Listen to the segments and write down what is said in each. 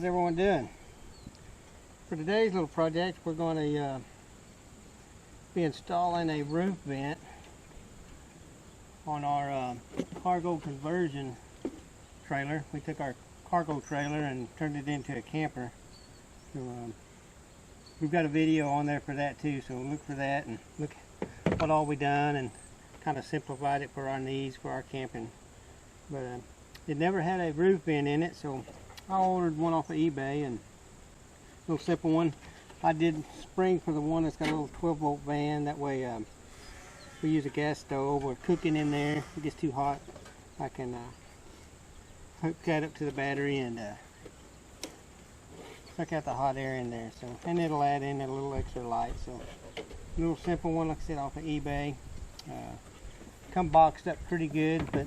How's everyone doing? For today's little project, we're going to be installing a roof vent on our cargo conversion trailer. We took our cargo trailer and turned it into a camper. So we've got a video on there for that too, so look for that and look what all we done and kind of simplified it for our needs for our camping. But it never had a roof vent in it, so I ordered one off of eBay, and a little simple one. I did spring for the one that's got a little 12-volt fan. That way we use a gas stove or cooking in there. If it gets too hot, I can hook that up to the battery and suck out the hot air in there. So, and it'll add in a little extra light. So a little simple one, like I said, off of eBay. Come boxed up pretty good, but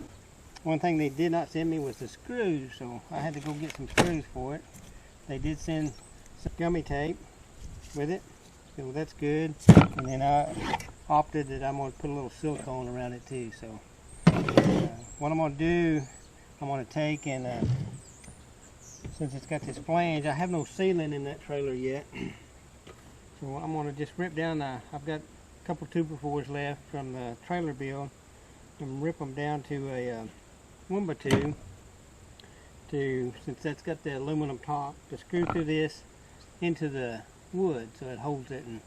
one thing they did not send me was the screws, so I had to go get some screws for it. They did send some gummy tape with it, so that's good. And then I opted that I'm going to put a little silicone around it too. So what I'm going to do, I'm going to take and since it's got this flange, I have no ceiling in that trailer yet. So I'm going to just rip down I've got a couple Tuba Tubes left from the trailer build, and rip them down to a Tuba Tube since that's got the aluminum top, to screw through this into the wood so it holds it, and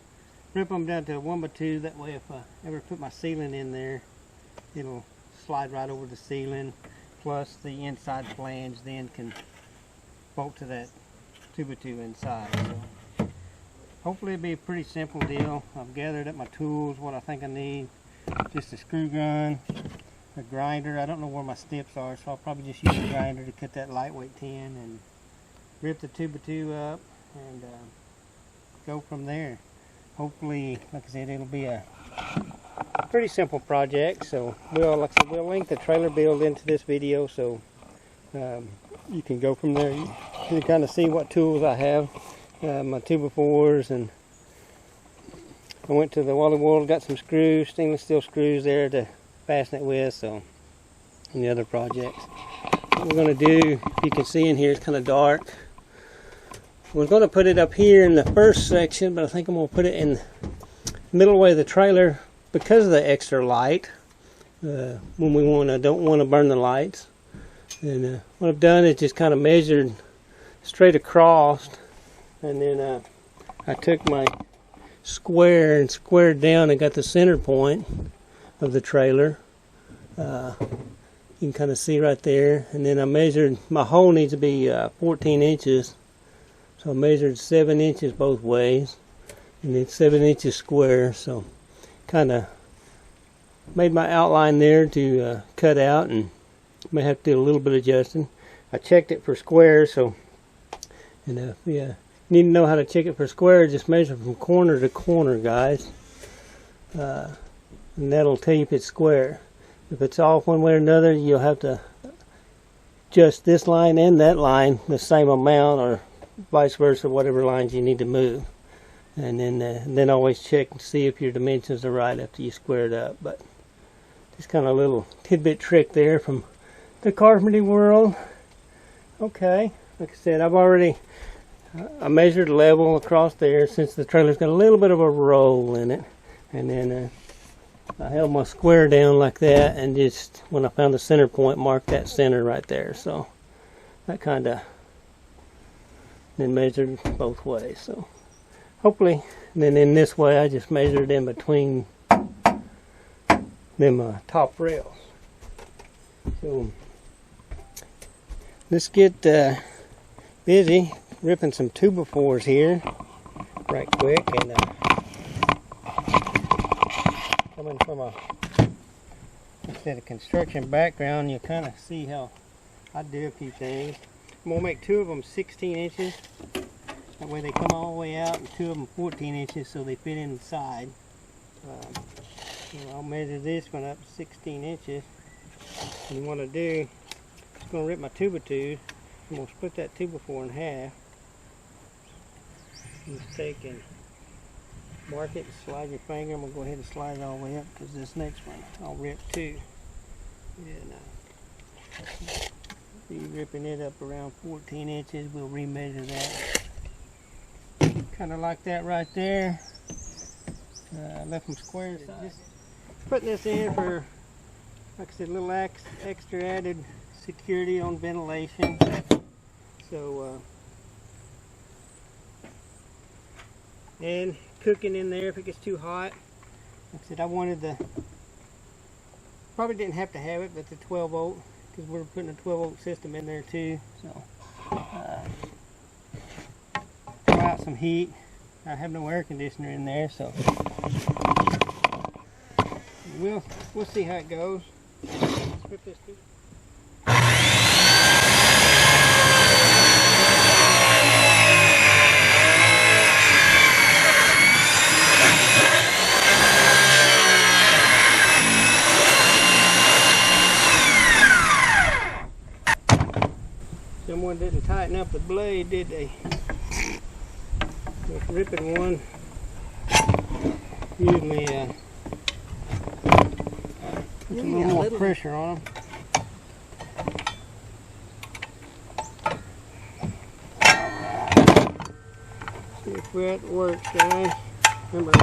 rip them down to a Tuba Tube. That way if I ever put my ceiling in there, it'll slide right over the ceiling, plus the inside flange then can bolt to that Tuba Tube inside. So hopefully it'll be a pretty simple deal. I've gathered up my tools, what I think I need. Just a screw gun, a grinder. I don't know where my snips are, so I'll probably just use a grinder to cut that lightweight tin and rip the Tuba Tube up and go from there. Hopefully, like I said, it'll be a pretty simple project. So like I said, we'll link the trailer build into this video, so you can go from there. You can kind of see what tools I have. My Tuba Tubes, and I went to the Wally World, got some screws, stainless steel screws there to fasten it with. So, and the other projects. What we're going to do, if you can see in here, it's kind of dark. We're going to put it up here in the first section, but I think I'm going to put it in the middle way of the trailer because of the extra light. When we don't want to burn the lights. And what I've done is just kind of measured straight across, and then I took my square and squared down and got the center point of the trailer. You can kind of see right there. And then I measured, my hole needs to be 14 inches. So I measured 7 inches both ways. And it's 7 inches square. So kind of made my outline there to cut out, and may have to do a little bit of adjusting. I checked it for squares, so, and if you need to know how to check it for squares, just measure from corner to corner, guys. And that'll tell you if it's square. If it's off one way or another, you'll have to adjust this line and that line the same amount, or vice versa, whatever lines you need to move. And then always check and see if your dimensions are right after you square it up. But just kind of a little tidbit trick there from the carpentry world. Okay, like I said, I measured level across there, since the trailer's got a little bit of a roll in it. And then I held my square down like that, and just when I found the center point, marked that center right there. So that kind of, then measured both ways. So hopefully, and then in this way I just measured in between them top rails. So let's get busy ripping some Tuba Tubes here right quick. And coming from a construction background, you kind of see how I do a few things. I'm going to make 2 of them 16 inches. That way they come all the way out, and 2 of them 14 inches so they fit inside. So I'll measure this one up 16 inches. And what I do, I'm going to rip my Tuba Tube. I'm going to split that Tuba Tube in half. Just take and mark it and slide your finger. I'm going to go ahead and slide it all the way up, because this next one I'll rip too. And be ripping it up around 14 inches. We'll remeasure that. Kind of like that right there. Left them square. Just putting this in for, like I said, a little extra added security on ventilation. So, and cooking in there if it gets too hot. Like I said, I wanted the, probably didn't have to have it, but the 12 volt, because we're putting a 12 volt system in there too. So, throw out some heat. I have no air conditioner in there, so we'll see how it goes. Let's rip this too. Someone didn't tighten up the blade, did they? This ripping one usually puts a little more pressure on them. See if that works, guys. Remember,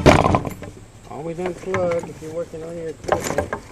always unplug if you're working on your equipment.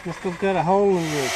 Let's go cut a hole in this.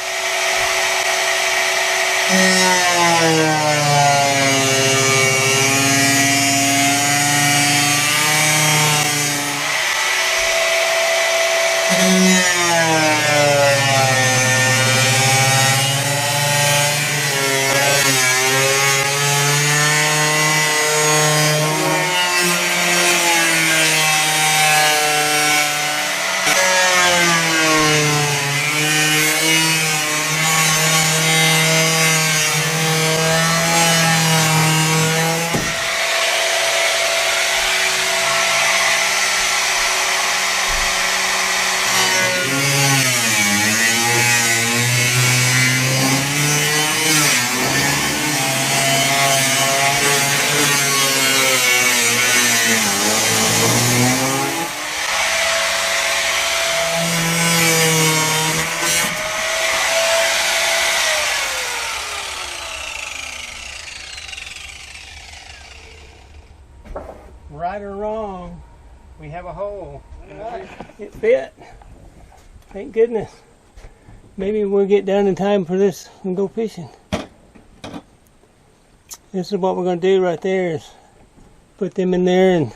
Right or wrong, we have a hole. It fit. Thank goodness. Maybe we'll get done in time for this and go fishing. This is what we're going to do right there, is put them in there, and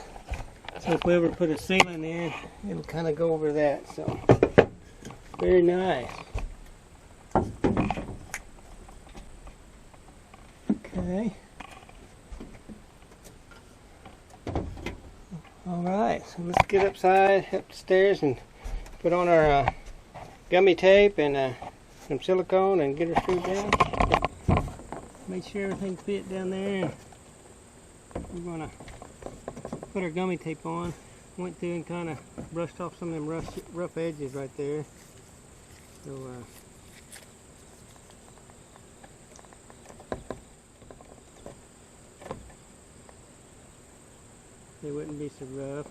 so if we ever put a ceiling in, it'll kind of go over that. So very nice. Okay. Alright, so let's get up the stairs and put on our gummy tape and some silicone and get her screwed down. Make sure everything fit down there. We're going to put our gummy tape on. Went through and kind of brushed off some of them rough edges right there. So they wouldn't be so rough.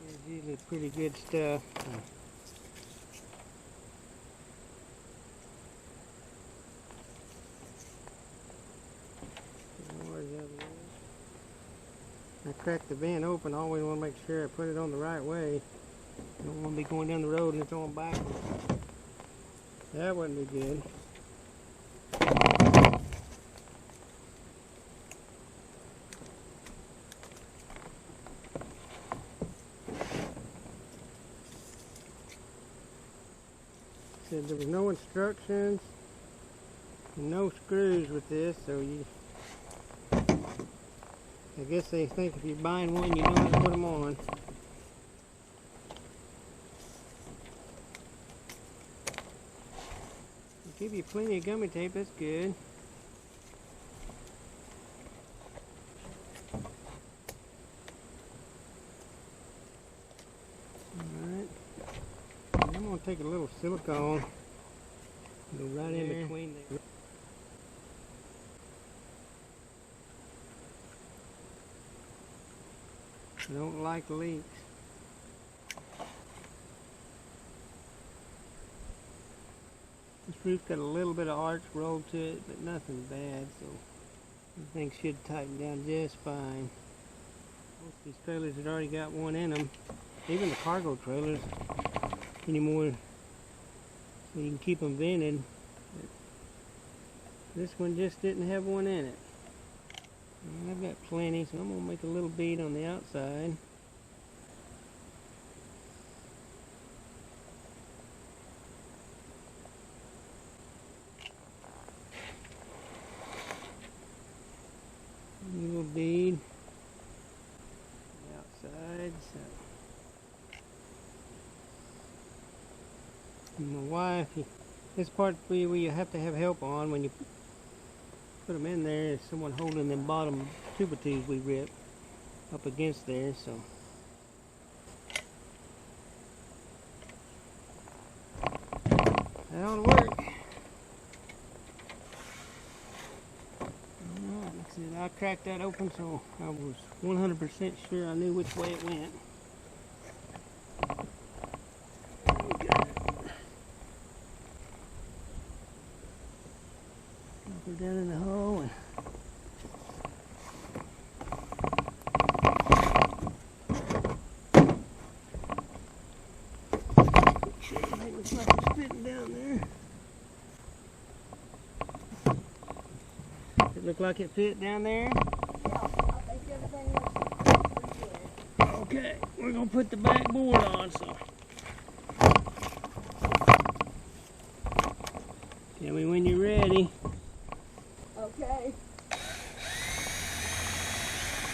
It's usually pretty good stuff. cracked the vent open. I always want to make sure I put it on the right way. I don't want to be going down the road and it's on backwards. That wouldn't be good. Said there was no instructions and no screws with this, so I guess they think if you're buying one, you know how to put them on. They give you plenty of gummy tape, that's good. Alright. I'm going to take a little silicone and go right in between there. I don't like leaks. This roof's got a little bit of arch roll to it, but nothing bad, so everything should tighten down just fine. Most of these trailers had already got one in them, even the cargo trailers anymore, so you can keep them vented. But this one just didn't have one in it. I've got plenty, so I'm going to make a little bead on the outside. A little bead on the outside. So. And my wife, this part where you have to have help on when you put them in there. Is someone holding them bottom Tuba Tubes we ripped up against there, so that ought to work. Alright, like I said, I cracked that open so I was 100% sure I knew which way it went. Drop her down in the hole and it looks like it's fitting down there. Does it look like it fit down there? Yeah, I think everything looks pretty good. Okay, we're gonna put the back board on, so. Tell me when you're ready. Okay.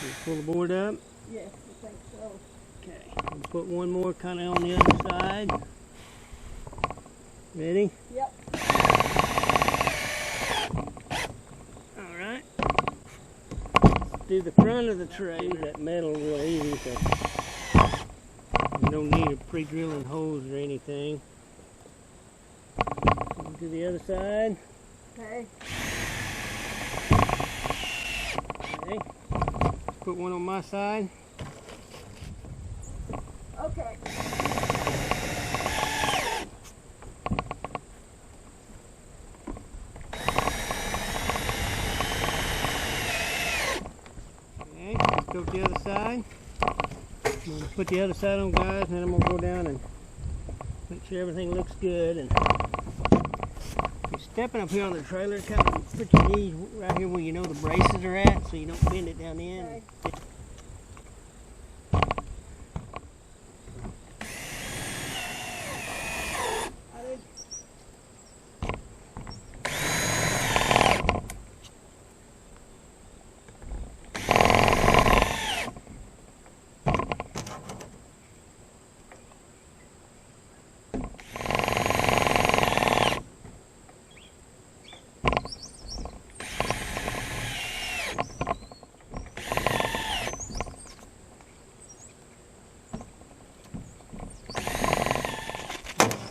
You pull the board up. Yes, I think so. Okay, we'll put one more kind of on the other side. Ready? Yep. Alright. Let's do the front of the tray. That metal real easy, so no need of pre-drilling holes or anything. Go to the other side. Okay. Okay. Put one on my side. Okay. Okay, let's go to the other side. I'm going to put the other side on, guys, and then I'm going to go down and make sure everything looks good. And if you're stepping up here on the trailer, kind of put your knees right here where you know the braces are at, so you don't bend it down in. Okay.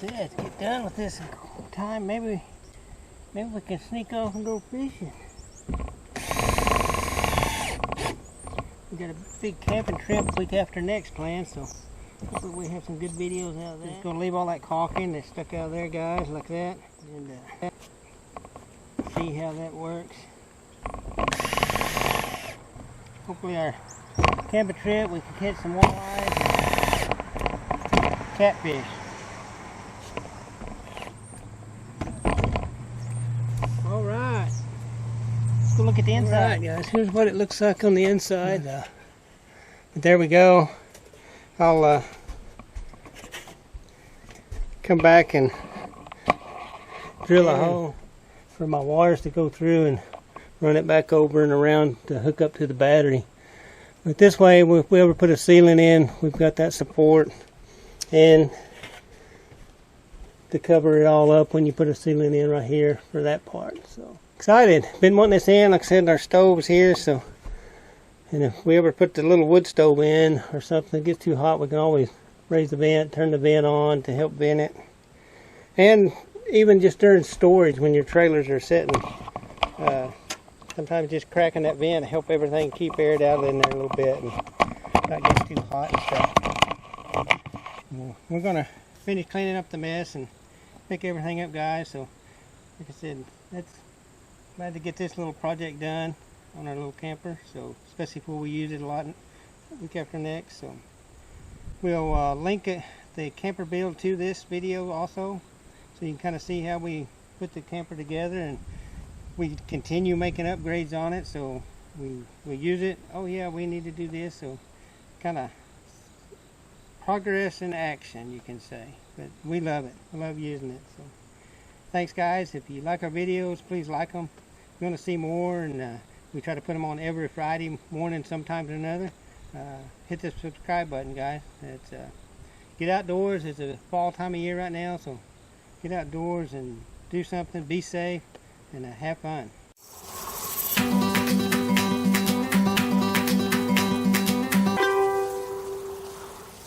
Let's get done with this time. Maybe we can sneak off and go fishing. We got a big camping trip week after next planned, so hopefully we have some good videos out of that. Just gonna leave all that caulking that's stuck out there, guys, like that, and see how that works. Hopefully our camper trip. We can catch some walleyes and catfish. All right. Let's go look at the inside. All right, guys. Here's what it looks like on the inside. But there we go. I'll come back and drill a hole for my wires to go through and run it back over and around to hook up to the battery. But this way, if we ever put a ceiling in, we've got that support and to cover it all up when you put a ceiling in right here for that part. So excited. Been wanting this in. Like I said, our stove's here, so and if we ever put the little wood stove in or something, it gets too hot, we can always raise the vent, turn the vent on to help vent it. And even just during storage when your trailers are sitting, sometimes just cracking that vent to help everything keep aired out in there a little bit and not get too hot and stuff. We're going to finish cleaning up the mess and pick everything up, guys. So like I said, glad to get this little project done on our little camper, so especially before we use it a lot week after next. So we'll link the camper build to this video also, so you can kind of see how we put the camper together, and we continue making upgrades on it. So we use it, oh yeah, we need to do this, so kind of progress in action, you can say. But we love it. We love using it. So thanks, guys. If you like our videos, please like them. If you want to see more, and we try to put them on every Friday morning sometimes or another, hit the subscribe button, guys. It's get outdoors. It's a fall time of year right now, so get outdoors and do something, be safe, and have fun.